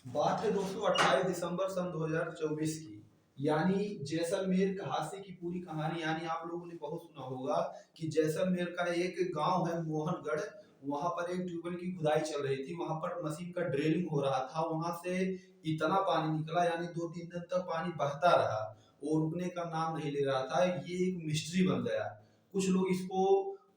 बात है दोस्तों 28 दिसंबर सन 2024 की। यानी जैसलमेर हादसे की पूरी कहानी, यानी आप लोगों ने बहुत सुना होगा कि जैसलमेर का एक गांव है मोहनगढ़। वहां पर एक ट्यूबवेल की खुदाई चल रही थी, वहां पर मशीन का ड्रिलिंग हो रहा था। वहां से इतना पानी निकला, यानी 2-3 दिन तक पानी बहता रहा और रुकने का नाम नहीं ले रहा था। ये एक मिस्ट्री बन गया। कुछ लोग इसको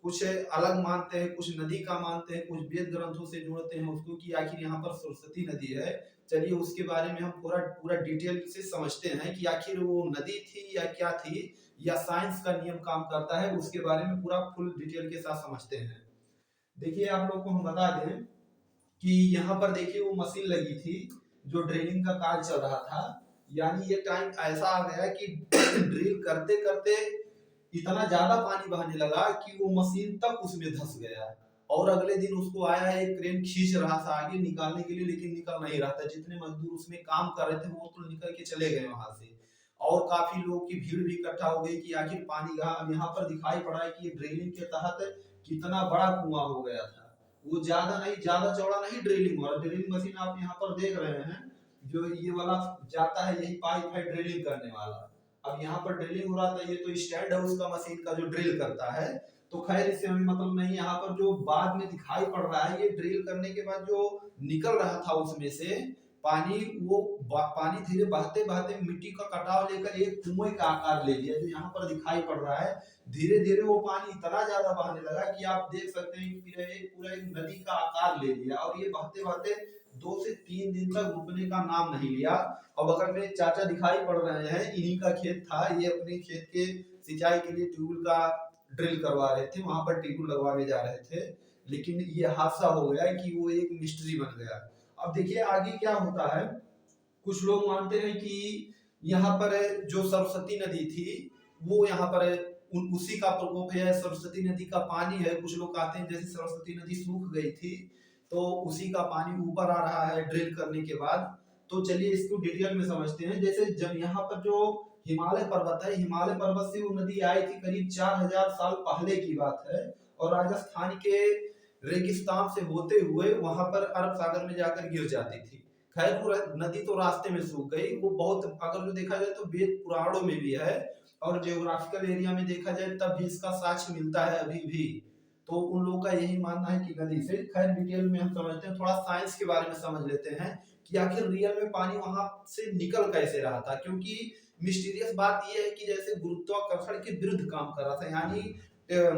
कुछ अलग मानते हैं, कुछ नदी का मानते हैं, कुछ वेद ग्रंथों से जोड़ते हैं उसको कि आखिर यहाँ पर सरस्वती नदी है। चलिए उसके बारे में हम पूरा पूरा डिटेल से समझते हैं कि आखिर वो नदी थी या क्या थी, या साइंस का नियम काम करता है, उसके बारे में पूरा फुल डिटेल के साथ समझते हैं। देखिए आप लोग को हम बता दें कि यहाँ पर देखिए वो मशीन लगी थी जो ड्रिलिंग का कार्य चल रहा था। यानी ये टाइम ऐसा आ गया कि ड्रिल करते करते इतना ज्यादा पानी बहने लगा कि वो मशीन तक उसमें धंस गया। और अगले दिन उसको आया एक क्रेन खींच रहा था आगे निकालने के लिए, लेकिन निकल नहीं रहा था। जितने मजदूर उसमें काम कर रहे थे वो तो निकल के चले गए वहां से। और काफी लोगों की भीड़ भी इकट्ठा हो गई कि आखिर पानी यहाँ पर दिखाई पड़ा है कि ये ड्रिलिंग के तहत कितना बड़ा कुआं हो गया था। वो ज्यादा नहीं, ज्यादा चौड़ा नहीं ड्रिलिंग हो रहा। ड्रिलिंग मशीन आप यहाँ पर देख रहे हैं, जो ये वाला जाता है यही पाइप है ड्रिलिंग करने वाला। अब यहाँ पर ड्रिलिंग हो रहा था, ये तो स्टैंड है उसका मशीन का जो ड्रिल करता है। तो खैर इससे हमें मतलब नहीं। यहाँ पर जो बाद में दिखाई पड़ रहा है, ये ड्रिल करने के बाद जो निकल रहा था उसमें से पानी, वो पानी धीरे बहते बहते मिट्टी का कटाव लेकर एक कुएं का आकार ले लिया, जो यहाँ पर दिखाई पड़ रहा है। धीरे धीरे वो पानी इतना ज्यादा बहने लगा कि आप देख सकते हैं कि पूरा एक नदी का आकार ले लिया। और ये बहते बहते 2 से 3 दिन तक रुकने का नाम नहीं लिया। अब अगर मेरे चाचा दिखाई पड़ रहे हैं, इन्हीं का खेत था। ये अपने खेत के सिंचाई के लिए ट्यूबवेल का ड्रिल करवा रहे थे, वहां पर ट्यूबवेल लगवाने जा रहे थे। लेकिन ये हादसा हो गया कि वो एक मिस्ट्री बन गया। अब देखिए आगे क्या होता है। कुछ लोग मानते हैं कि यहाँ पर जो सरस्वती नदी थी वो यहाँ पर उसी का प्रकोप है, सरस्वती नदी का पानी है। कुछ लोग कहते हैं जैसे सरस्वती नदी सूख गई थी तो उसी का पानी ऊपर आ रहा है ड्रिल करने के बाद। तो चलिए इसको डिटेल में समझते हैं। जैसे जब यहाँ पर जो हिमालय पर्वत है, हिमालय पर्वत से वो नदी आई थी, करीब 4000 साल पहले की बात है। और राजस्थान के रेगिस्तान से होते हुए वहां पर अरब सागर में जाकर गिर जाती थी। खैर वो नदी तो रास्ते में सूख गई। वो बहुत, अगर जो देखा जाए तो वेद पुराणों में भी है और जियोग्राफिकल एरिया में देखा जाए तब भी इसका साक्ष्य मिलता है अभी भी। तो उन लोगों का यही मानना है कि नदी से। खैर डिटेल में हम समझते हैं, थोड़ा साइंस के बारे में समझ लेते हैं कि आखिर रियल में पानी वहां से निकल कैसे रहा था। क्योंकि मिस्टीरियस बात यह है कि जैसे गुरुत्वाकर्षण के विरुद्ध काम कर रहा था, यानी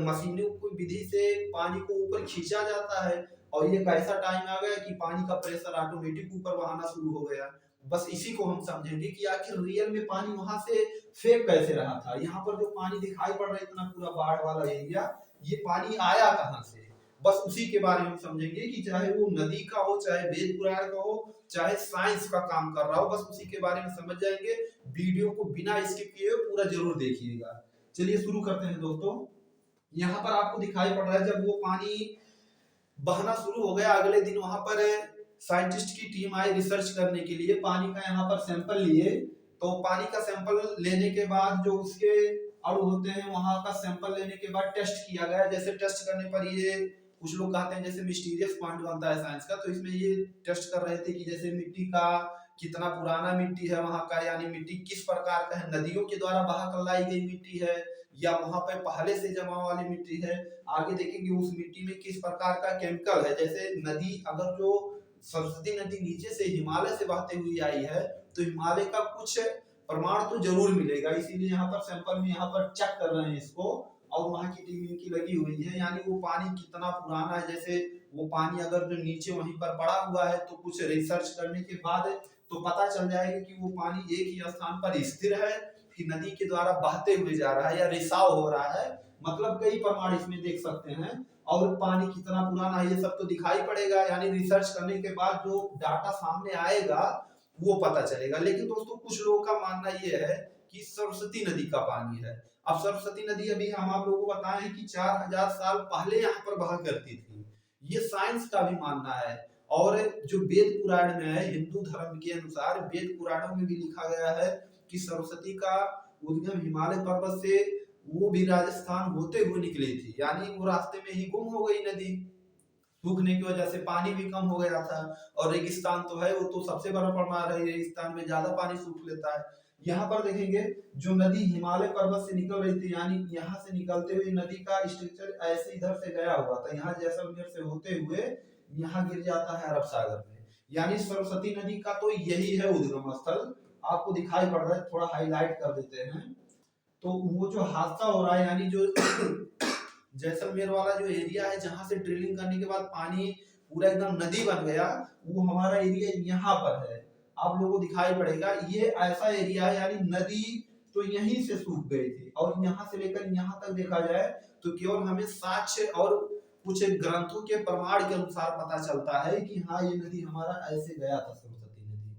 मशीनों की विधि से पानी को ऊपर खींचा जाता है। और ये एक ऐसा टाइम आ गया कि पानी का प्रेशर ऑटोमेटिक ऊपर बहाना शुरू हो गया। बस इसी को हम समझेंगे कि आखिर रियल में पानी वहां से फेंक कैसे रहा था। यहाँ पर जो पानी दिखाई पड़ रहा है इतना पूरा बाढ़ वाला एरिया, ये पानी आया कहाँ से, बस उसी के बारे में हम समझेंगे कि चाहे वो नदी का हो, चाहे वेद पुराण का हो, चाहे साइंस का काम कर रहा हो, बस उसी के बारे में समझ जाएंगे। वीडियो को बिना स्किप किए पूरा जरूर देखिएगा। चलिए शुरू करते हैं दोस्तों। यहाँ पर आपको दिखाई पड़ रहा है जब वो पानी बहना शुरू हो गया, अगले दिन वहां पर साइंटिस्ट की टीम आई रिसर्च करने के लिए। पानी का यहाँ पर सैंपल लिए। तो पानी का सैंपल लेने के बाद जो उसके अणु होते हैं वहां का सैंपल लेने के बाद टेस्ट किया गया। जैसे टेस्ट करने पर ये कुछ लोग कहते हैं जैसे मिस्टीरियस पॉइंट बनता है साइंस का, तो इसमें ये टेस्ट कर रहे थे कि जैसे मिट्टी का कितना पुराना मिट्टी है वहां का, यानी मिट्टी किस प्रकार का है, नदियों के द्वारा बहा कर लाई गई मिट्टी है या वहां पर पहले से जमा वाली मिट्टी है। आगे देखेंगे उस मिट्टी में किस प्रकार का केमिकल है। जैसे नदी, अगर जो सरस्वती नदी नीचे से हिमालय से बहते हुई आई है तो हिमालय का कुछ प्रमाण तो जरूर मिलेगा। इसीलिए यहाँ पर सैंपल में यहाँ पर चेक कर रहे हैं इसको। और वहां की टीम इनकी लगी हुई है, यानी वो पानी कितना पुराना है। जैसे वो पानी अगर जो नीचे वहीं पर पड़ा हुआ है तो कुछ रिसर्च करने के बाद तो पता चल जाएगा कि वो पानी एक ही स्थान पर स्थिर है कि नदी के द्वारा बहते हुए जा रहा है या रिसाव हो रहा है। मतलब कई प्रमाण इसमें देख सकते हैं। और पानी कितना पुराना है ये सब तो दिखाई पड़ेगा, यानी रिसर्च करने के बाद जो डाटा सामने आएगा वो पता चलेगा। लेकिन दोस्तों कुछ लोगों का मानना ये है कि सरस्वती नदी का पानी है। अब सरस्वती नदी अभी हम आप लोगों को बताएं कि 4000 साल पहले यहाँ पर बहा करती थी, ये साइंस का भी मानना है। और जो वेद पुराण में है, हिंदू धर्म के अनुसार वेद पुराणों में भी लिखा गया है कि सरस्वती का उद्गम हिमालय पर्वत से वो भी राजस्थान होते हुए निकली थी, यानी वो रास्ते में ही गुम हो गई नदी। सूखने की वजह से पानी भी कम हो गया था। और रेगिस्तान तो है, वो तो सबसे बड़ा प्रमाण है, रेगिस्तान में ज्यादा पानी सूख लेता है। यहाँ पर देखेंगे जो नदी हिमालय पर्वत से निकल रही थी, यानी यहाँ से निकलते हुए नदी का स्ट्रक्चर ऐसे इधर से गया हुआ था, यहाँ जैसलमेर से होते हुए यहाँ गिर जाता है अरब सागर में। यानी सरस्वती नदी का तो यही है उद्गम स्थल। आपको दिखाई पड़ रहा है, थोड़ा हाईलाइट कर देते हैं। तो वो जो हादसा हो रहा है, यानी जो जैसलमेर वाला जो एरिया है जहां से ड्रिलिंग करने के बाद पानी पूरा एकदम नदी बन गया, वो हमारा एरिया यहाँ पर है। आप लोगों को दिखाई पड़ेगा, ये ऐसा एरिया है, यानी नदी तो यहीं से सूख गई थी, और यहाँ से लेकर यहाँ तक देखा जाए तो केवल हमें साक्ष्य और कुछ ग्रंथों के प्रमाण के अनुसार पता चलता है कि हाँ ये नदी हमारा ऐसे गया था, सरस्वती नदी।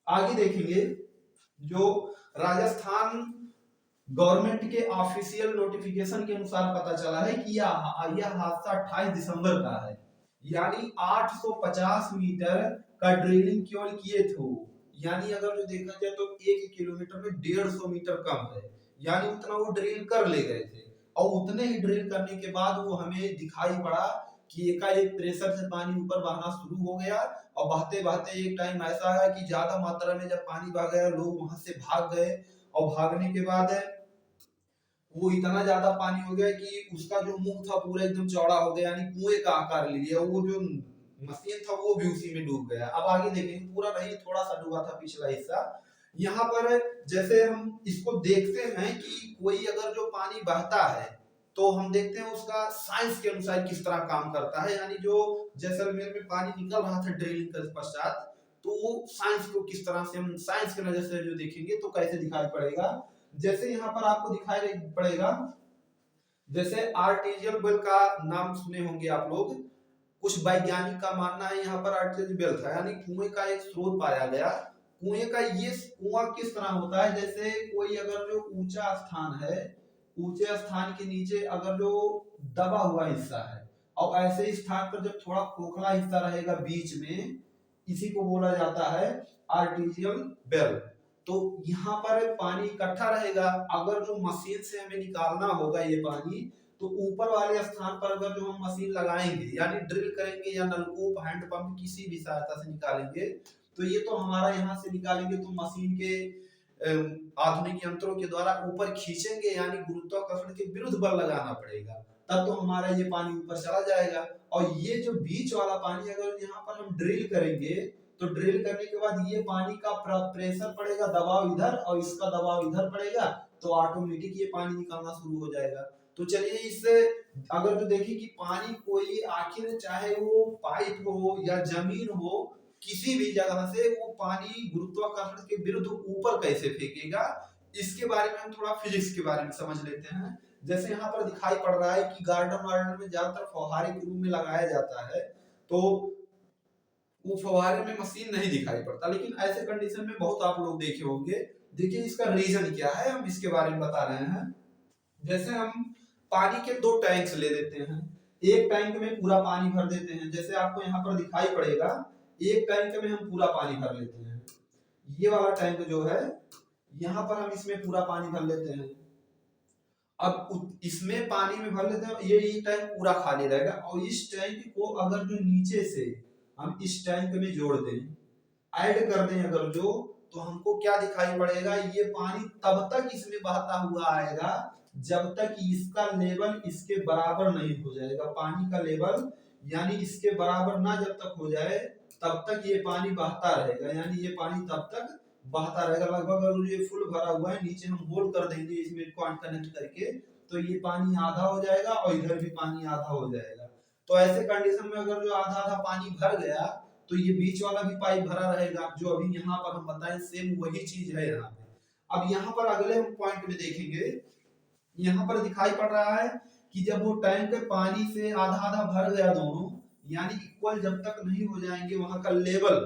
आगे देखेंगे जो राजस्थान गवर्नमेंट के ऑफिशियल नोटिफिकेशन के अनुसार पता चला है कि यह हादसा 28 दिसंबर का है। यानी 850 मीटर का ड्रिलिंग केवल किए थे। यानी अगर जो देखा जाए तो 1 किलोमीटर में 150 मीटर कम है, यानी उतना वो ड्रिल कर ले गए थे। और उतने ही ड्रिल करने के बाद वो हमें दिखाई पड़ा कि एकाएक प्रेशर से पानी ऊपर बहना शुरू हो गया, और बहते बहते एक टाइम ऐसा है कि ज्यादा मात्रा में जब पानी बह गया, लोग वहां से भाग गए, और भागने के बाद वो इतना ज्यादा पानी हो गया कि उसका जो मुंह था पूरा एकदम चौड़ा हो गया, यानी कुएं का आकार ले लिया। वो जो मशीन था वो भी उसी में डूब गया। अब आगे देखेंगे, पूरा नहीं थोड़ा सा डूबा था पिछला हिस्सा। यहाँ पर जैसे हम इसको देखते हैं कि कोई अगर जो पानी बहता है तो हम देखते हैं उसका साइंस के अनुसार किस तरह काम करता है। यानी जो जैसलमेर में पानी निकल रहा था ड्रिलिंग के पश्चात, तो वो साइंस को किस तरह से हम साइंस के नजर से जो देखेंगे तो कैसे दिखाई पड़ेगा। जैसे यहाँ पर आपको दिखाई पड़ेगा, जैसे आर्टिजियल वेल का नाम सुने होंगे आप लोग। कुछ वैज्ञानिक का मानना है यहाँ पर आर्टिजियल वेल था, यानी कुएं का एक स्रोत पाया गया। कुएं का ये कुआं किस तरह होता है, जैसे कोई अगर जो ऊंचा स्थान है, ऊंचे स्थान के नीचे अगर जो दबा हुआ हिस्सा है, और ऐसे ही स्थान पर जब थोड़ा खोखला हिस्सा रहेगा बीच में, इसी को बोला जाता है आर्टिजियल वेल। तो यहाँ पर पानी इकट्ठा रहेगा। अगर जो मशीन से हमें निकालना होगा ये पानी, तो ऊपर वाले स्थान पर अगर जो हम मशीन लगाएंगे, यानी ड्रिल करेंगे या नलकूप हैंडपंप किसी भी सहायता से निकालेंगे, तो ये तो हमारा यहाँ से निकालेंगे तो मशीन के आधुनिक यंत्रों के द्वारा ऊपर खींचेंगे, यानी गुरुत्वाकर्षण के विरुद्ध बल लगाना पड़ेगा, तब तो हमारा ये पानी ऊपर चला जाएगा। और ये जो बीच वाला पानी अगर यहाँ पर हम ड्रिल करेंगे, तो ड्रिल करने के बाद ये पानी का प्रेशर पड़ेगा, दबाव इधर और इसका दबाव इधर पड़ेगा, तो ऑटोमेटिक ये पानी निकलना शुरू हो जाएगा। तो चलिए इससे अगर जो देखिए कि पानी कोई आखिर चाहे वो पाइप हो या जमीन हो, किसी भी जगह से वो पानी गुरुत्वाकर्षण के विरुद्ध ऊपर कैसे फेंकेगा, इसके बारे में हम थोड़ा फिजिक्स के बारे में समझ लेते हैं। जैसे यहाँ पर दिखाई पड़ रहा है कि गार्डन वार्डन में ज्यादातर फव्वारे के रूप में लगाया जाता है, तो वो फव्वारे में मशीन नहीं दिखाई पड़ता, लेकिन ऐसे कंडीशन में बहुत आप लोग देखे होंगे। देखिए इसका रीजन क्या है, हम इसके बारे में बता रहे हैं। जैसे हम पानी के 2 टैंक्स ले लेते हैं, एक टैंक में पूरा पानी भर देते हैं, जैसे आपको यहाँ पर दिखाई पड़ेगा, एक टैंक में हम पूरा पानी भर लेते हैं। ये वाला टैंक जो है, यहाँ पर हम इसमें पूरा पानी भर लेते हैं। अब इसमें पानी में भर लेते हैं, ये टैंक पूरा खाली रहेगा, और इस टैंक को अगर जो नीचे से हम इस टैंक में जोड़ दें, ऐड कर दें अगर जो, तो हमको क्या दिखाई पड़ेगा, ये पानी तब तक इसमें बहता हुआ आएगा जब तक इसका लेवल इसके बराबर नहीं हो जाएगा। पानी का लेवल यानी इसके बराबर ना जब तक हो जाए तब तक ये पानी बहता रहेगा, यानी ये पानी तब तक बहता रहेगा। लगभग अगर ये फुल भरा हुआ है, नीचे हम होल कर देंगे इसमें कनेक्ट करके, तो ये पानी आधा हो जाएगा और इधर भी पानी आधा हो जाएगा। तो ऐसे कंडीशन में अगर जो आधा आधा पानी भर गया, तो ये बीच वाला भी पाइप भरा रहेगा, जो अभी यहाँ पर हम बताएं सेम वही चीज है यहाँ पे। अब यहाँ पर अगले हम पॉइंट में देखेंगे, यहाँ पर दिखाई पड़ रहा है कि जब वो टैंक पानी से आधा आधा भर गया दोनों, यानी इक्वल जब तक नहीं हो जाएंगे वहां का लेवल,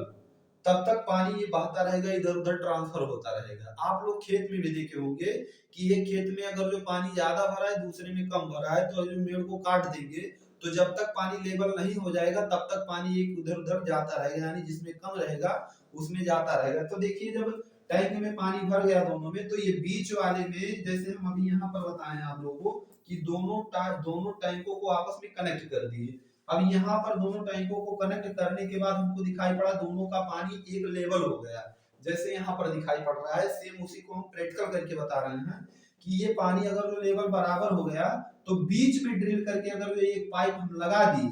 तब तक पानी ये बहता रहेगा, इधर उधर ट्रांसफर होता रहेगा। आप लोग खेत में भी देखे होंगे कि एक खेत में अगर जो पानी ज्यादा भरा है दूसरे में कम भरा है, तो जो मेड़ को काट देंगे, तो जब तक पानी लेवल नहीं हो जाएगा तब तक पानी एक उधर उधर जाता रहेगा, यानी जिसमें कम रहेगा उसमें जाता रहेगा। तो देखिए जब टैंक में पानी भर गया दोनों में, तो ये बीच वाले में, जैसे हम अभी यहाँ पर बताए आप लोगों को कि दोनों टैंकों को आपस में कनेक्ट कर दिए। अब यहाँ पर दोनों टैंकों को कनेक्ट करने के बाद हमको दिखाई पड़ा दोनों का पानी एक लेवल हो गया, जैसे यहाँ पर दिखाई पड़ रहा है। सेम उसी को हम प्रैक्टिकल करके बता रहे हैं कि ये पानी अगर जो लेवल बराबर हो गया तो बीच में ड्रिल करके अगर जो एक पाइप हम लगा दिए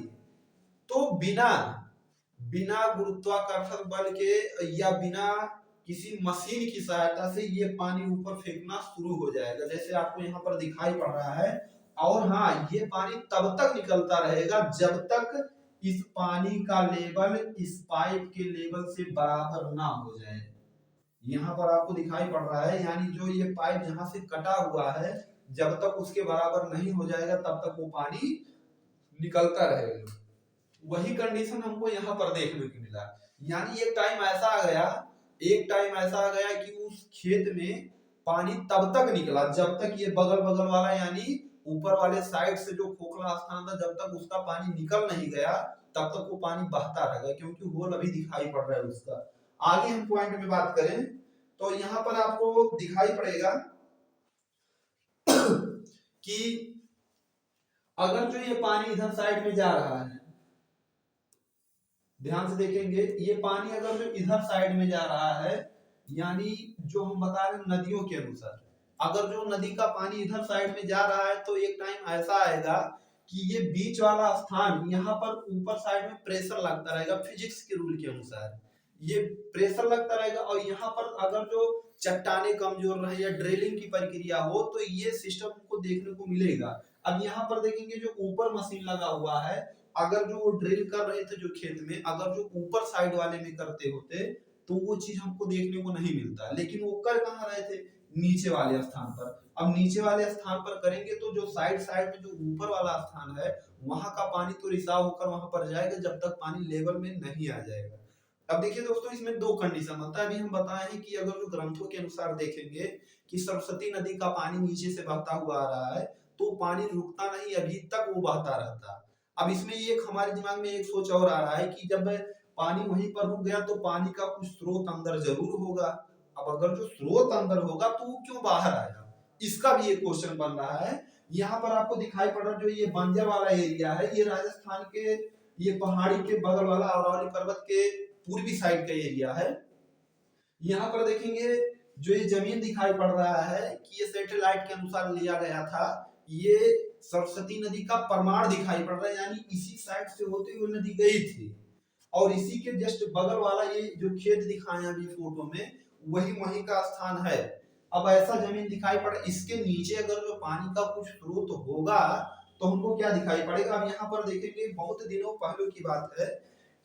तो बिना बिना गुरुत्वाकर्षण बल के या बिना किसी मशीन की सहायता से ये पानी ऊपर फेंकना शुरू हो जाएगा, जैसे आपको यहाँ पर दिखाई पड़ रहा है। और हाँ, ये पानी तब तक निकलता रहेगा जब तक इस पानी का लेवल इस पाइप के लेवल से बराबर ना हो जाए। यहाँ पर आपको दिखाई पड़ रहा है, यानी जो ये पाइप जहां से कटा हुआ है जब तक उसके बराबर नहीं हो जाएगा तब तक वो पानी निकलता रहेगा। वही कंडीशन हमको यहाँ पर देखने को मिला, यानी एक टाइम ऐसा आ गया कि उस खेत में पानी तब तक निकला जब तक ये बगल बगल वाला यानी ऊपर वाले साइड से जो खोखला स्थान था जब तक उसका पानी निकल नहीं गया तब तक वो पानी बहता रहेगा, क्योंकि होल अभी दिखाई पड़ रहा है उसका। आगे हम पॉइंट में बात करें तो यहाँ पर आपको दिखाई पड़ेगा कि अगर जो ये पानी इधर साइड में जा रहा है, ध्यान से देखेंगे, ये पानी अगर जो इधर साइड में जा रहा है, यानी जो हम बता रहे हैं नदियों के अनुसार, अगर जो नदी का पानी इधर साइड में जा रहा है तो एक टाइम ऐसा आएगा कि ये बीच वाला स्थान यहाँ पर ऊपर साइड में प्रेशर लगता रहेगा, फिजिक्स के रूल के अनुसार ये प्रेशर लगता रहेगा। और यहाँ पर अगर जो चट्टाने कमजोर रहे या ड्रिलिंग की प्रक्रिया हो तो ये सिस्टम को देखने को मिलेगा। अब यहाँ पर देखेंगे जो ऊपर मशीन लगा हुआ है, अगर जो वो ड्रिल कर रहे थे जो खेत में, अगर जो ऊपर साइड वाले में करते होते तो वो चीज हमको देखने को नहीं मिलता, लेकिन वो कर कहाँ रहे थे, नीचे वाले स्थान पर। अब नीचे वाले स्थान पर करेंगे तो जो साइड साइड में जो ऊपर वाला स्थान है वहां का पानी तो रिसाव होकर वहां पर जाएगा जब तक पानी लेवल में नहीं आ जाएगा। अब देखिए दोस्तों, इसमें दो कंडीशन होता है। अभी हम बताए हैं कि अगर जो ग्रंथों के अनुसार देखेंगे कि सरस्वती नदी का पानी नीचे से बहता हुआ आ रहा है तो पानी रुकता नहीं, अभी तक वो बहता रहता। अब इसमें ये हमारे दिमाग में एक सोच और आ रहा है कि जब पानी वहीं पर रुक गया तो पानी का कुछ स्रोत अंदर जरूर होगा। अब अगर जो स्रोत अंदर होगा तो वो क्यों बाहर आएगा, इसका भी एक क्वेश्चन बन रहा है। यहाँ पर आपको दिखाई पड़ रहा है जो ये बंजर वाला एरिया है, ये राजस्थान के ये पहाड़ी के बगल वाला अरावली पर्वत के पूर्वी साइड का एरिया है। यहाँ पर देखेंगे जो ये जमीन दिखाई पड़ रहा है कि ये सैटेलाइट के अनुसार लिया गया था, ये सरस्वती नदी का प्रमाण दिखाई पड़ रहा है, यानी इसी साइड से होते हुए नदी गई थी। और इसी के जस्ट बगल वाला ये जो खेत दिखाए अभी फोटो में वही का स्थान है। अब ऐसा जमीन दिखाई पड़ा, इसके नीचे अगर जो पानी का कुछ स्रोत होगा तो हमको क्या दिखाई पड़ेगा। अब यहाँ पर देखेंगे बहुत दिनों पहले की बात है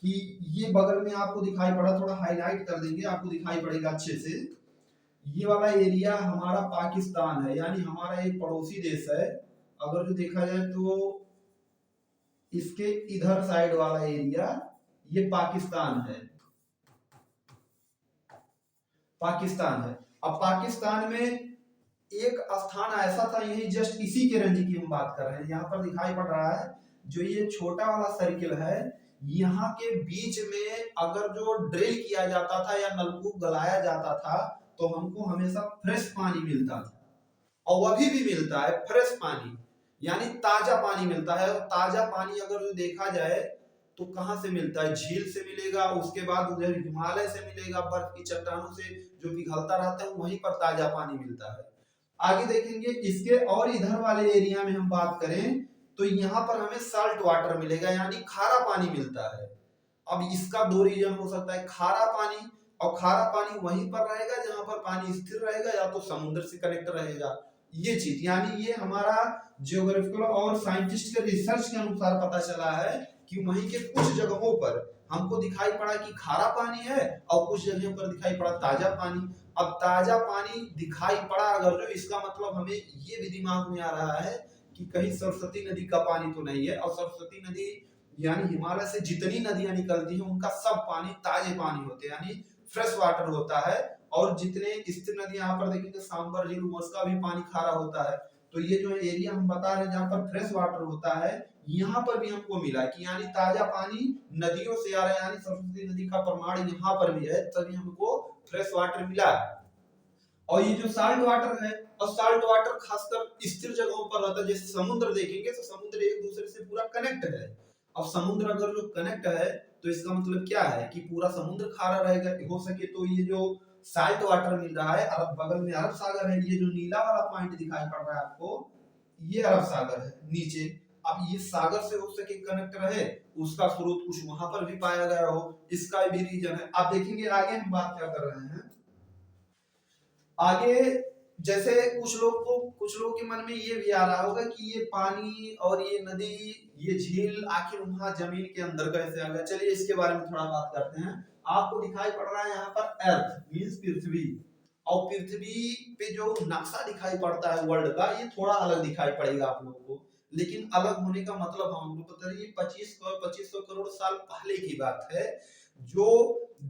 कि ये बगल में आपको दिखाई पड़ा, थोड़ा हाईलाइट कर देंगे आपको दिखाई पड़ेगा अच्छे से। ये वाला एरिया हमारा पाकिस्तान है, यानी हमारा एक पड़ोसी देश है। अगर जो देखा जाए तो इसके इधर साइड वाला एरिया ये पाकिस्तान है, पाकिस्तान है। अब पाकिस्तान में एक स्थान ऐसा था, यही जस्ट इसी के रंजी की हम बात कर रहे हैं। यहाँ पर दिखाई पड़ रहा है जो ये छोटा वाला सर्किल है, यहाँ के बीच में अगर जो ड्रिल किया जाता था या नलकूप गलाया जाता था तो हमको हमेशा फ्रेश पानी मिलता था, और अभी भी मिलता है फ्रेश पानी, यानी ताजा पानी मिलता है। और ताजा पानी अगर देखा जाए तो कहाँ से मिलता है, झील से मिलेगा, उसके बाद उधर हिमालय से मिलेगा, बर्फ की चट्टानों से जो पिघलता रहता है वहीं पर ताजा पानी मिलता है। आगे देखेंगे इसके और इधर वाले एरिया में हम बात करें तो यहाँ पर हमें साल्ट वाटर मिलेगा, यानी खारा पानी मिलता है। अब इसका दो रीजन हो सकता है, खारा पानी, और खारा पानी वहीं पर रहेगा जहां पर पानी स्थिर रहेगा या तो समुद्र से कनेक्ट रहेगा, ये चीज। यानी ये हमारा जियोग्राफिकल और साइंटिस्ट के रिसर्च के अनुसार पता चला है कि वहीं के कुछ जगहों पर हमको दिखाई पड़ा कि खारा पानी है और कुछ जगहों पर दिखाई पड़ा ताजा पानी। अब ताजा पानी दिखाई पड़ा अगर जो, इसका मतलब हमें ये भी दिमाग में आ रहा है कि कहीं सरस्वती नदी का पानी तो नहीं है। और सरस्वती नदी यानी हिमालय से जितनी नदियां निकलती हैं उनका सब पानी ताजे पानी होते हैं, यानी फ्रेश वाटर होता है। और जितने स्थिर नदी यहाँ पर देखेंगे सांबर झील उसका भी पानी खारा होता है। तो ये जो एरिया हम बता रहे हैं जहाँ पर फ्रेश वाटर होता है, यहाँ पर भी हमको मिला कि यानी ताजा पानी नदियों से आ रहा है, यानी सरस्वती नदी का प्रमाण यहाँ पर भी है, तभी हमको फ्रेश वाटर मिला। और ये जो साल्ट वाटर है, और साल्ट वाटर खासकर स्थिर जगहों पर रहता है, जैसे समुद्र देखेंगे तो समुद्र एक दूसरे से पूरा कनेक्ट है। अब समुद्र अगर जो कनेक्ट है तो इसका मतलब क्या है कि पूरा समुद्र खारा रहेगा। हो सके तो ये जो साल्ट वाटर मिल रहा है, अरब बगल में अरब सागर है, ये जो नीला वाला पॉइंट दिखाई पड़ रहा है आपको, ये अरब सागर है नीचे। अब ये सागर से हो सके कनेक्ट रहे, उसका स्रोत कुछ वहां पर भी पाया गया हो, इसका भी रीजन है। आप देखेंगे आगे हम बात क्या कर रहे हैं आगे। जैसे कुछ लोग के मन में ये भी आ रहा होगा कि ये पानी और ये नदी, ये झील आखिर वहां जमीन के अंदर कैसे आ गया। चलिए इसके बारे में थोड़ा बात करते हैं। आपको दिखाई पड़ रहा है यहाँ पर अर्थ मींस पृथ्वी, और पृथ्वी पे जो नक्शा दिखाई पड़ता है वर्ल्ड का, ये थोड़ा अलग दिखाई पड़ेगा आप लोगों को। लेकिन अलग होने का मतलब हमको पता है, ये 2500 करोड़ साल पहले की बात है। जो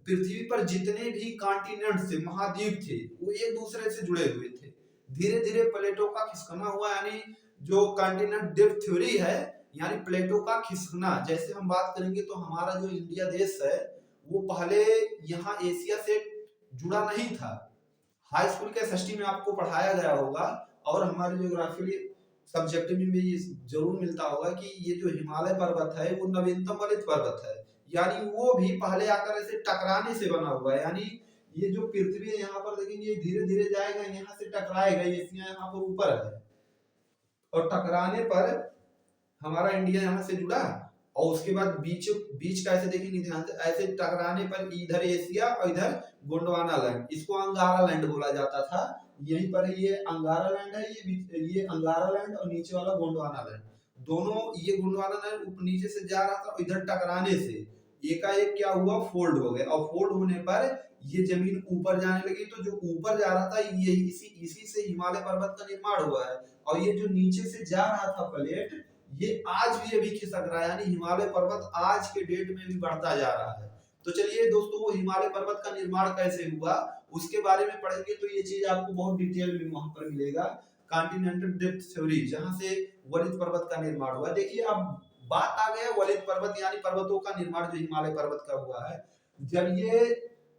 पृथ्वी पर जितने भी कॉन्टिनेंट थे, महाद्वीप थे, वो एक दूसरे से जुड़े हुए थे। धीरे धीरे प्लेटों का खिसकना हुआ, यानी जो कॉन्टिनेंट ड्रिफ्ट थ्योरी है, यानी प्लेटों का खिसकना। जैसे हम बात करेंगे तो हमारा जो इंडिया देश है वो पहले यहाँ एशिया से जुड़ा नहीं था। हाई स्कूल के एसएसटी में आपको पढ़ाया गया होगा, और हमारे ज्योग्राफी सब्जेक्ट में भी ये जरूर मिलता होगा कि ये जो हिमालय पर्वत है वो नवीनतम वलित पर्वत है, यानी वो भी पहले आकर ऐसे टकराने से बना हुआ है। यानी ये जो पृथ्वी है यहाँ पर देखेंगे, ये धीरे धीरे जाएगा, यहाँ से टकराएगा, एशिया यहाँ पर ऊपर है, और टकराने पर हमारा इंडिया यहाँ से जुड़ा, और उसके बाद बीच बीच का ऐसे देखेंगे ध्यान से, ऐसे टकराने पर इधर एशिया और इधर गोंडवाना लैंड, इसको अंगारा लैंड बोला जाता था। यहीं पर ये अंगारा लैंड है, ये अंगारा लैंड, और नीचे वाला गोंडवाना लैंड। दोनों, ये गोंडवाना लैंड नीचे से जा रहा था, इधर टकराने से एकाएक क्या हुआ, फोल्ड हो गया, और फोल्ड होने पर ये जमीन ऊपर जाने लगी। तो जो ऊपर जा रहा था ये इसी से हिमालय पर्वत का निर्माण हुआ है। और ये जो नीचे से जा रहा था प्लेट, ये आज भी अभी खिसक रहा है, यानी हिमालय पर्वत आज के डेट में भी बढ़ता जा रहा है। तो चलिए दोस्तों, वो हिमालय पर्वत का निर्माण कैसे हुआ उसके बारे में पढ़ेंगे, तो ये चीज आपको बहुत डिटेल में वहां पर मिलेगा। कॉन्टिनेंटल ड्रिफ्ट थ्योरी, जहां से वलित पर्वत का निर्माण हुआ। देखिए अब बात आ गया वलित पर्वत यानी पर्वतों का निर्माण जो हिमालय पर्वत का हुआ है। जब ये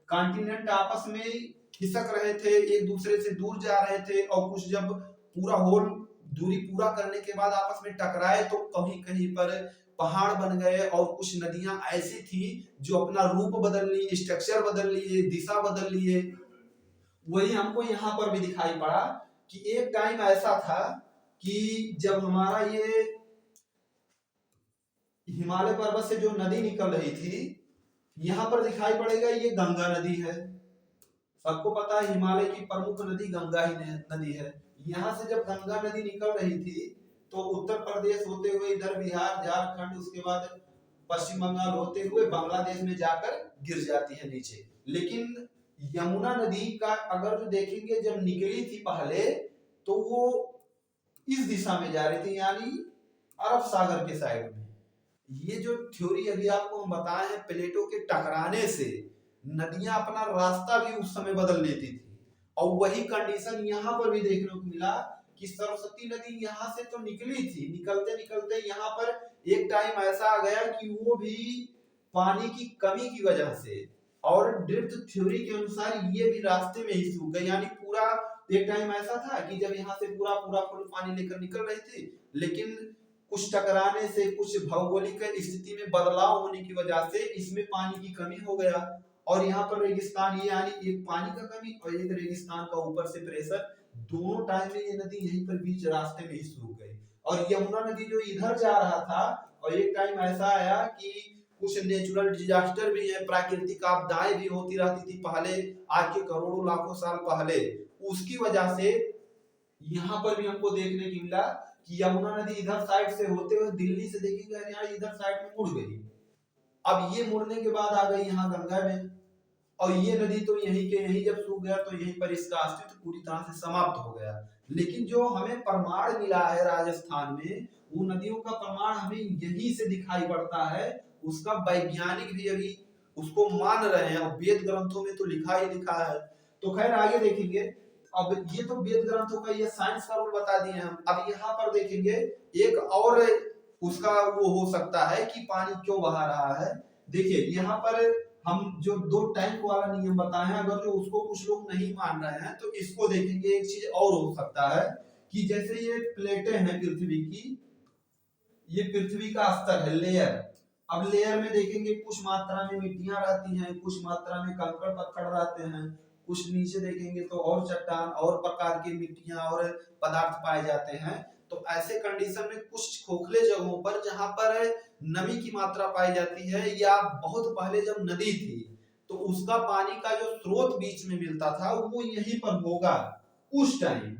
कॉन्टिनेंट आपस में खिसक रहे थे, एक दूसरे से दूर जा रहे थे, और कुछ जब पूरा होल दूरी पूरा करने के बाद आपस में टकराए, तो कहीं कहीं पर पहाड़ बन गए, और कुछ नदियां ऐसी थी जो अपना रूप बदल ली, स्ट्रक्चर बदल लिए, दिशा बदल लिए। वही हमको यहाँ पर भी दिखाई पड़ा कि एक टाइम ऐसा था कि जब हमारा ये हिमालय पर्वत से जो नदी निकल रही थी, यहाँ पर दिखाई पड़ेगा ये गंगा नदी है। सबको पता है हिमालय की प्रमुख नदी गंगा ही नदी है। यहाँ से जब गंगा नदी निकल रही थी तो उत्तर प्रदेश होते हुए इधर बिहार, झारखंड, उसके बाद पश्चिम बंगाल होते हुए बांग्लादेश में जाकर गिर जाती है नीचे। लेकिन यमुना नदी का अगर जो देखेंगे, जब निकली थी पहले तो वो इस दिशा में जा रही थी, यानी अरब सागर के साइड में। ये जो थ्योरी अभी आपको हम बताए हैं, प्लेटों के टकराने से नदियां अपना रास्ता भी उस समय बदल लेती थी। और वही कंडीशन यहाँ पर भी देखने को मिला कि सरस्वती नदी यहाँ से तो निकली थी, निकलते निकलते यहाँ पर एक टाइम ऐसा आ गया कि वो भी पानी की कमी की वजह से, और ड्रिफ्ट थ्योरी के अनुसार ये भी रास्ते में ही सूख गई। यानी पूरा एक टाइम ऐसा था कि जब यहाँ से पूरा पूरा फुल पानी लेकर निकल रही थी, लेकिन कुछ टकराने से, कुछ भौगोलिक स्थिति में बदलाव होने की वजह से इसमें पानी की कमी हो गया, और यहाँ पर रेगिस्तान, ये यानी एक पानी का कमी और एक रेगिस्तान का ऊपर से प्रेशर, दोनों टाइम में ये नदी यहीं पर बीच रास्ते में ही सूख गई। और यमुना नदी जो इधर जा रहा था, और एक टाइम ऐसा आया कि कुछ नेचुरल डिजास्टर भी है, प्राकृतिक आपदाएं भी होती रहती थी पहले, आज के करोड़ों लाखों साल पहले। उसकी वजह से यहाँ पर भी हमको देखने की मिला कि यमुना नदी इधर साइड से होते हुए दिल्ली से देखेंगे हरियाणा, इधर साइड में मुड़ गई। अब ये मुड़ने के बाद आ गई यहाँ गंगा में, और ये नदी तो यहीं के यहीं जब सूख गया तो यहीं पर इसका अस्तित्व पूरी तरह से समाप्त हो गया। लेकिन जो हमें प्रमाण मिला है राजस्थान में, वो नदियों का प्रमाण हमें यहीं से दिखाई पड़ता है। उसका वैज्ञानिक भी अभी उसको मान रहे हैं, और वेद ग्रंथों में तो लिखा ही लिखा है। तो खैर आगे देखेंगे। अब ये तो वेद ग्रंथों का, ये साइंस का रूल बता दिए हम। अब यहाँ पर देखेंगे एक और उसका वो हो सकता है कि पानी क्यों बहा रहा है। देखिए यहाँ पर हम जो दो टैंक वाला नियम बताए हैं, अगर जो उसको कुछ लोग नहीं मान रहे हैं तो इसको देखेंगे। एक चीज और हो सकता है कि जैसे ये प्लेटें हैं पृथ्वी की, ये पृथ्वी का स्तर है, लेयर, अब लेयर में देखेंगे कुछ मात्रा में मिट्टियां रहती हैं, कुछ मात्रा में कंकड़ पत्थर रहते हैं, कुछ नीचे देखेंगे तो और चट्टान और प्रकार की मिट्टियां और पदार्थ पाए जाते हैं। तो ऐसे कंडीशन में कुछ खोखले जगहों पर जहां पर नमी की मात्रा पाई जाती है, या बहुत पहले जब नदी थी तो उसका पानी का जो स्रोत बीच में मिलता था वो यहीं पर होगा उस टाइम।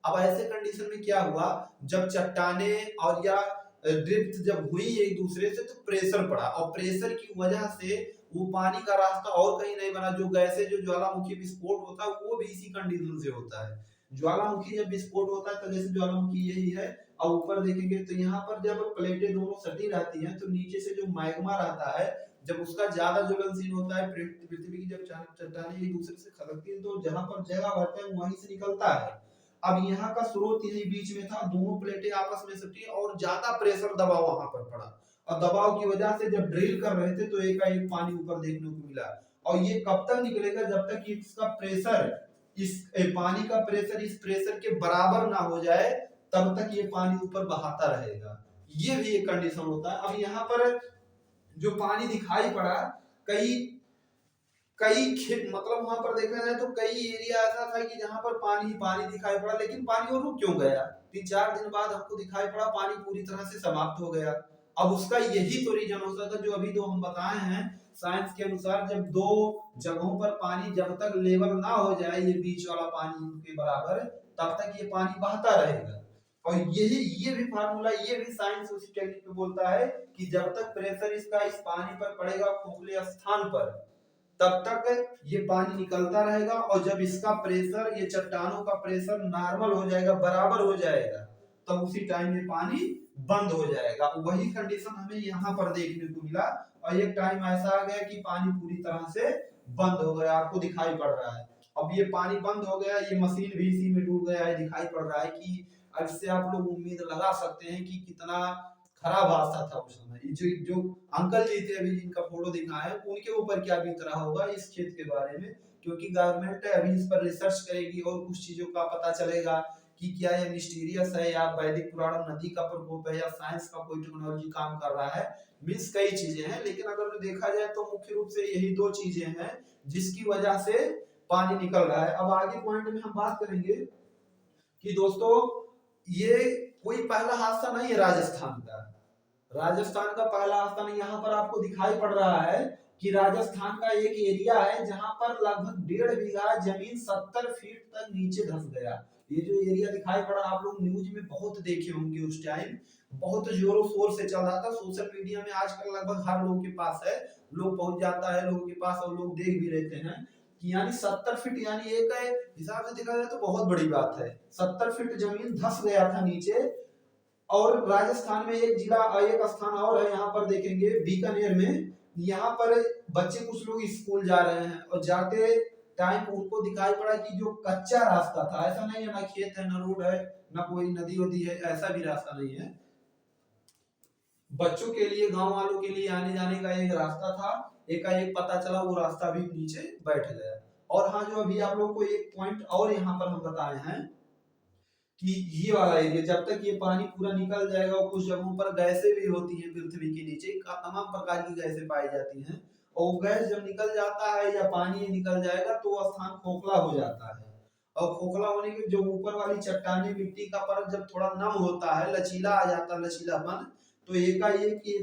अब ऐसे कंडीशन में क्या हुआ, जब चट्टाने और या ड्रिफ्ट जब हुई एक दूसरे से तो प्रेशर पड़ा, और प्रेशर की वजह से वो पानी का रास्ता और कहीं नहीं बना। जो गैसे जो ज्वालामुखी विस्फोट होता है वो भी इसी कंडीशन से होता है। ज्वालामुखी जब विस्फोट होता है तो जैसे ज्वालामुखी यही है, और ऊपर देखेंगे तो यहाँ पर जब प्लेटें दोनों सटी रहती हैं तो नीचे से जो मैग्मा रहता है, जब उसका ज्यादा ज्वलनशील होता है, पृथ्वी की जब चट्टानें एक दूसरे से खसकती है तो जहां पर जगह बढ़ता है वहीं से निकलता है। अब यहाँ का स्रोत यही बीच में था, दोनों प्लेटें आपस में सटी और ज्यादा प्रेशर दबाव वहां पर पड़ा, और दबाव की वजह से जब ड्रिल कर रहे थे तो एकाएक पानी ऊपर देखने को मिला। और ये कब तक निकलेगा, जब तक कि इसका प्रेशर, इस पानी का प्रेशर इस प्रेशर के बराबर ना हो जाए तब तक ये पानी ऊपर बहाता रहेगा। ये भी एक कंडीशन होता है। अब यहाँ पर जो पानी दिखाई पड़ा, कई कई मतलब वहां पर देखा जाए तो कई एरिया ऐसा था कि जहां पर पानी पानी दिखाई पड़ा, लेकिन पानी वो रुक क्यों गया? 3-4 दिन बाद हमको दिखाई पड़ा पानी पूरी तरह से समाप्त हो गया। अब उसका यही तो रीजन हो सकता है जो अभी दो हम बताए हैं साइंस के अनुसार, जब दो जगहों पर पानी जब तक लेवल ना हो जाए ये बीच वाला पानी के बराबर, तब तक ये पानी बहता रहेगा। और ये भी फार्मूला, ये भी साइंस उसी टेक्निक पे बोलता है कि जब तक प्रेशर इसका इस पानी पर पड़ेगा खोखले स्थान पर, तब तक ये पानी निकलता रहेगा, और जब इसका प्रेशर, ये चट्टानों का प्रेशर नॉर्मल हो जाएगा, बराबर हो जाएगा, तब उसी टाइम ये पानी बंद हो जाएगा। वही कंडीशन हमें यहाँ पर देखने को मिला, और एक टाइम ऐसा आ गया कि पानी पूरी तरह से बंद हो गया, आपको दिखाई पड़ रहा है। अब ये पानी बंद हो गया, ये मशीन भी इसी में डूब गया है, दिखाई पड़ रहा है कि इससे आप लोग उम्मीद लगा सकते हैं कि कितना खराब हादसा था उस समय। जो अंकल जी थे अभी जिनका फोटो दिखा है, उनके ऊपर क्या बीत रहा होगा इस खेत के बारे में, क्योंकि गवर्नमेंट अभी इस पर रिसर्च करेगी और कुछ चीजों का पता चलेगा कि क्या ये मिस्टीरियस है, या वैदिक पुराण नदी का प्रकोप है, या साइंस का कोई टेक्नोलॉजी काम कर रहा है। मीन्स कई चीजें हैं, लेकिन अगर देखा जाए तो मुख्य रूप से यही दो चीजें हैं जिसकी वजह से पानी निकल रहा है। अब आगे पॉइंट में हम बात करेंगे कि दोस्तों ये कोई पहला हादसा नहीं है राजस्थान का। राजस्थान का पहला हादसा नहीं, यहाँ पर आपको दिखाई पड़ रहा है कि राजस्थान का एक एरिया है जहां पर लगभग 1.5 बीघा जमीन 70 फीट तक नीचे धंस गया। ये जो एरिया दिखाई पड़ा आप लोग न्यूज में बहुत देखे होंगे, उस टाइम बहुत जोरों शोर से चल रहा था। सोशल मीडिया में आजकल लगभग हर लोग के पास है, लोग पहुंच जाता है लोगों के पास, और लोग देख भी रहते हैं कि यानी 70 फीट, यानी एक हिसाब से देखा जाए तो बहुत बड़ी बात है। 70 फीट जमीन धंस गया था नीचे। और राजस्थान में एक जिला, एक स्थान और है, यहाँ पर देखेंगे बीकानेर में, यहाँ पर बच्चे कुछ लोग स्कूल जा रहे हैं, और जाते टाइम उनको दिखाई पड़ा कि जो कच्चा रास्ता था, ऐसा नहीं है ना खेत है ना रोड है ना कोई नदी वदी है, ऐसा भी रास्ता नहीं है, बच्चों के लिए, गांव वालों के लिए आने जाने का एक रास्ता था, एकाएक पता चला वो रास्ता भी नीचे बैठ गया। और हाँ, जो अभी आप लोग को एक पॉइंट और यहाँ पर हम बताए हैं कि ये वाला एरिया जब तक ये पानी पूरा निकल जाएगा, और कुछ जगहों पर गैसें भी होती हैं पृथ्वी के नीचे का, तमाम प्रकार की गैसें पाई जाती हैं, और गैस जब निकल जाता है या पानी निकल जाएगा तो वो स्थान खोखला हो जाता है। और खोखला होने के जो ऊपर वाली चट्टानी मिट्टी का परत जब थोड़ा नम होता है, लचीला आ जाता है, लचीलापन, तो एकाएक ये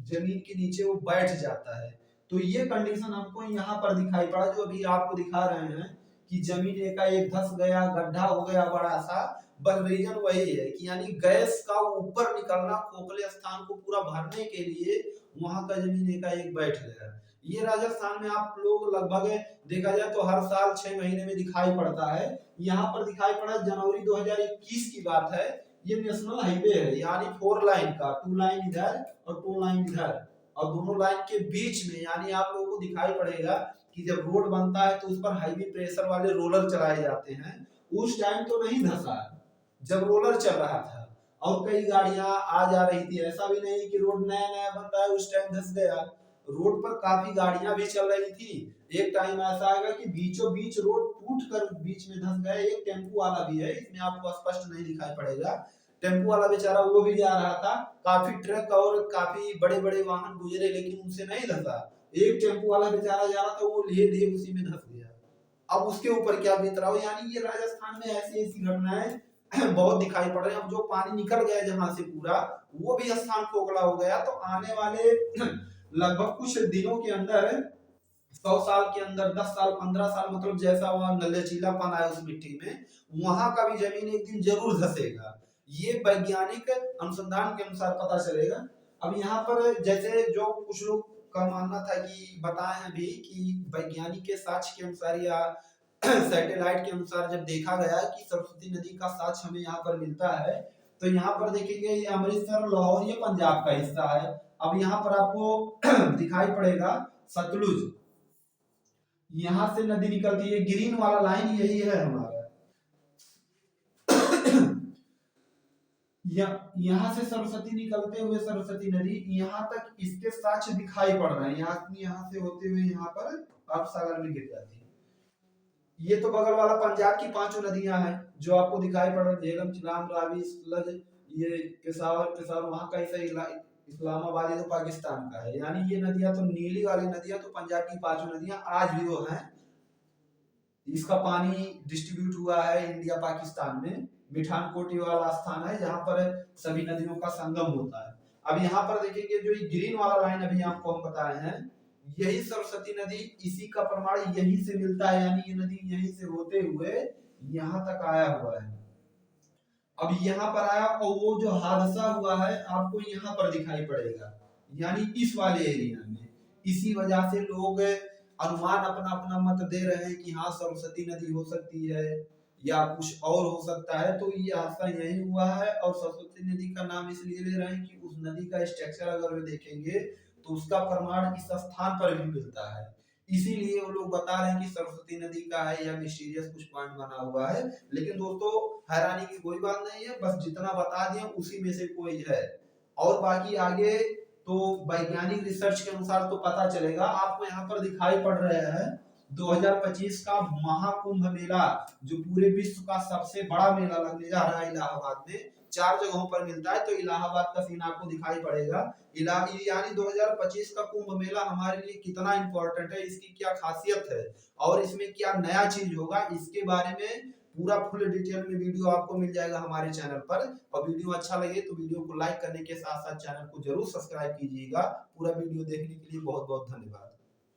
जमीन के नीचे वो बैठ जाता है। तो ये कंडीशन हमको यहाँ पर दिखाई पड़ा, जो अभी आपको दिखा रहे हैं कि जमीन एकाएक धंस गया, गड्ढा हो गया बड़ा सा। बस रीजन वही है कि यानी गैस का ऊपर निकलना खोखले स्थान को पूरा भरने के लिए वहां का जमीन एकाएक बैठ गया। ये राजस्थान में आप लोग लगभग देखा जाए तो हर साल 6 महीने में दिखाई पड़ता है। यहाँ पर दिखाई पड़ा जनवरी 2021 की बात है। ये नेशनल हाईवे है, यानी 4 लाइन का, 2 लाइन इधर और 2 लाइन इधर, और दोनों लाइन के बीच में यानी आप लोगों को दिखाई पड़ेगा कि जब रोड बनता है तो उस पर हाईवी प्रेशर वाले रोलर चलाए जाते हैं। उस टाइम तो नहीं धंसा जब रोलर चल रहा था, और कई गाड़ियां आ जा रही थी, ऐसा भी नहीं कि रोड नया नया बन रहा है उस टाइम धंस गया। रोड पर काफी गाड़ियां भी चल रही थी। एक टाइम ऐसा आएगा कि बीचों बीच रोड टूट कर बीच में धंस गया। एक टेम्पू वाला भी है, इसमें आपको स्पष्ट नहीं दिखाई पड़ेगा। टेम्पो वाला बेचारा वो भी जा रहा था, काफी ट्रक और काफी बड़े बड़े वाहन गुजरे लेकिन उनसे नहीं धंसा। एक टेम्पो वाला बेचारा जा रहा था, वो लिए लिए उसी में धंस गया। अब उसके ऊपर क्या बीत रहा हो। यानी ये राजस्थान में ऐसी ऐसी घटनाएं बहुत दिखाई पड़ रही है। अब जो पानी निकल गया जहां से पूरा, वो भी स्थान खोखला हो गया। तो आने वाले लगभग कुछ दिनों के अंदर 100 साल के अंदर 10 साल 15 साल, मतलब जैसा वहां लचीलापन आया उस मिट्टी में, वहां का भी जमीन एक दिन जरूर धसेगा। ये वैज्ञानिक अनुसंधान के अनुसार पता चलेगा। अब यहाँ पर जैसे जो कुछ लोग का मानना था कि बताए हैं भी कि वैज्ञानिक के साक्ष्य के अनुसार या सैटेलाइट के अनुसार जब देखा गया कि सरस्वती नदी का साक्ष्य हमें यहाँ पर मिलता है, तो यहाँ पर देखेंगे ये अमृतसर लाहौर ये पंजाब का हिस्सा है। अब यहाँ पर आपको दिखाई पड़ेगा सतलुज, यहाँ से नदी निकलती है, ग्रीन वाला लाइन यही है हमारा। यहाँ से सरस्वती निकलते हुए सरस्वती नदी यहाँ तक इसके साक्ष्य दिखाई पड़ रहे हैं। यहाँ से होते हुए यहाँ पर अरब सागर में गिर जाती है। ये तो बगल वाला पंजाब की 5 नदियां हैं जो आपको दिखाई पड़ रही है, झेलम, चिनाब, रावी, सतलज, ये पेशावर वहां का हिस्सा, इस्लामाबाद ये तो पाकिस्तान का है। यानी ये नदियां तो नीली वाली नदियां तो पंजाब की 5 नदियां आज भी वो हैं। इसका पानी डिस्ट्रीब्यूट हुआ है इंडिया पाकिस्तान में। मिठानकोटी वाला स्थान है जहां पर सभी नदियों का संगम होता है। अब यहाँ पर देखेंगे जो ये ग्रीन वाला लाइन अभी आपको हम बताए हैं, यही सरस्वती नदी, इसी का प्रमाण यहीं से मिलता है। यानी ये नदी यहीं से होते हुए यहाँ तक आया हुआ है। अब यहाँ पर आया और वो जो हादसा हुआ है आपको यहाँ पर दिखाई पड़ेगा, यानी इस वाले एरिया में। इसी वजह से लोग अनुमान अपना अपना मत दे रहे हैं कि हाँ सरस्वती नदी हो सकती है या कुछ और हो सकता है। तो ये हादसा यही हुआ है। और सरस्वती नदी का नाम इसलिए ले रहे हैं कि उस नदी का स्ट्रक्चर अगर वे देखेंगे तो उसका प्रमाण इस स्थान पर भी मिलता है। इसीलिए वो लोग बता रहे हैं कि सरस्वती नदी का है या मिस्टीरियस कुछ पॉइंट बना हुआ है। लेकिन दोस्तों हैरानी की कोई बात नहीं है, बस जितना बता दिया उसी में से कोई है। और बाकी आगे तो वैज्ञानिक रिसर्च के अनुसार तो पता चलेगा। आपको यहाँ पर दिखाई पड़ रहा है 2025 का महाकुंभ मेला, जो पूरे विश्व का सबसे बड़ा मेला लगने जा रहा है इलाहाबाद में। 4 जगहों पर मिलता है, तो इलाहाबाद का सीन आपको दिखाई पड़ेगा। यानी 2025 का कुंभ मेला हमारे लिए कितना इंपॉर्टेंट है, इसकी क्या खासियत है और इसमें क्या नया चीज होगा, इसके बारे में पूरा फुल डिटेल में वीडियो आपको मिल जाएगा हमारे चैनल पर। और वीडियो अच्छा लगे तो वीडियो को लाइक करने के साथ साथ चैनल को जरूर सब्सक्राइब कीजिएगा। पूरा वीडियो देखने के लिए बहुत बहुत धन्यवाद।